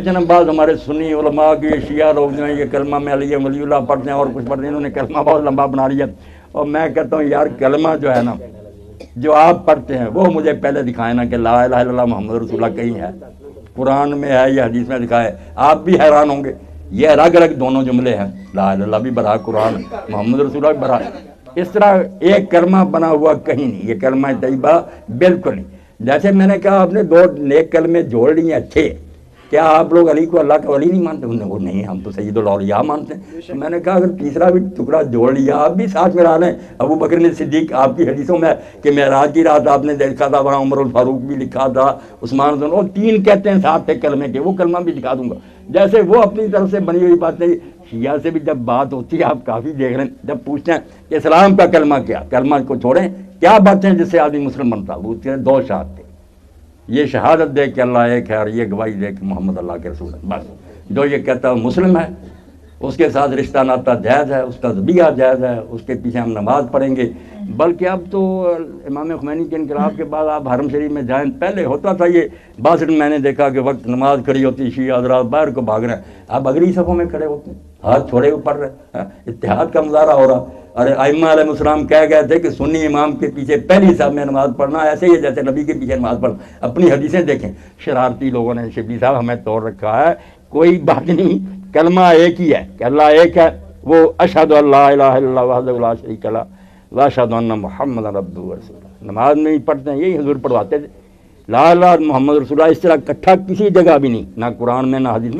جناب بعض ہمارے سنی علماء کے شیعہ لوگ جو ہیں یہ کلمہ میں علی ولی اللہ پڑھتے ہیں اور کچھ پڑھتے ہیں، انہوں نے کلمہ بہت لمبا بنا لیا، اور میں کہتا ہوں یار کلمہ جو ہے نا جو آپ پڑھتے ہیں وہ مجھے پہلے دکھائے نا کہ لا الہ الا اللہ محمد رسول اللہ کہیں ہے، قرآن میں ہے یا حدیث میں دکھائے، آپ بھی حیران ہوں گے یہ الگ الگ دونوں جملے ہیں، لا الہ الا اللہ بھی بھرا قرآن محمد رسول اللہ بھی بھرا، اس طرح ایک کلمہ بنا ہوا کہیں نہیں، یہ کلمہ طیبہ بالکل نہیں۔ جیسے میں نے کہا آپ نے دو نیک کلمے جوڑ لیے اچھے، کیا آپ لوگ علی کو اللہ کا ولی نہیں مانتے؟ انہوں نے وہ نہیں ہم تو سید الاولیاء مانتے ہیں۔ تو میں نے کہا اگر تیسرا بھی ٹکڑا جوڑ لیا آپ بھی ساتھ میں رہے، ابو بکر صدیق آپ کی حدیثوں میں کہ معراج کی رات آپ نے دیکھا تھا، وہاں عمر الفاروق بھی لکھا تھا، عثمان اور تین کہتے ہیں ساتھ تھے کلمے کے، وہ کلمہ بھی دکھا دوں گا۔ جیسے وہ اپنی طرف سے بنی ہوئی باتیں شیعہ سے بھی جب بات ہوتی ہے آپ کافی دیکھ رہے ہیں، جب پوچھتے ہیں کہ اسلام کا کلمہ کیا، کلمہ کو چھوڑیں کیا باتیں جس سے آدمی مسلم بنتا، وہ دو شہادتیں، یہ شہادت دے کہ اللہ ایک ہے اور یہ گواہی دے کہ محمد اللہ کے رسول ہے، بس جو یہ کہتا ہے مسلم ہے، اس کے ساتھ رشتہ ناتا جائز ہے، اس کا ذبیحہ جائز ہے، اس کے پیچھے ہم نماز پڑھیں گے۔ بلکہ اب تو امام خمینی کے انقلاب کے بعد آپ حرم شریف میں جائیں، پہلے ہوتا تھا یہ باسط میں نے دیکھا کہ وقت نماز کھڑی ہوتی شیعہ حضرات باہر کو بھاگ رہے ہیں، اب اگلی صفوں میں کھڑے ہوتے ہیں، ہاتھ چھوڑے ہوئے پڑھ رہے ہیں، اتحاد کا مظاہرہ ہو رہا۔ ارے ائمہ علیہ السلام کہہ گئے تھے کہ سنی امام کے پیچھے پہلی صف میں نماز پڑھنا ایسے ہی ہے جیسے نبی کے پیچھے نماز پڑھنا۔ اپنی حدیثیں دیکھیں، شرارتی لوگوں نے شبلی صاحب ہمیں توڑ رکھا ہے، کوئی بات نہیں، کلمہ ایک ہی ہے کہ اللہ ایک ہے، وہ اشہد ان لا الہ الا اللہ وحدہ لا شریک لہ واشہد ان محمد عبدہ ورسولہ، نماز میں ہی پڑھتے ہیں، یہی حضور پڑھواتے تھے، لا الہ محمد رسول اللہ، اس طرح اکٹھا کسی جگہ بھی نہیں، نہ قرآن میں نہ حدیث میں۔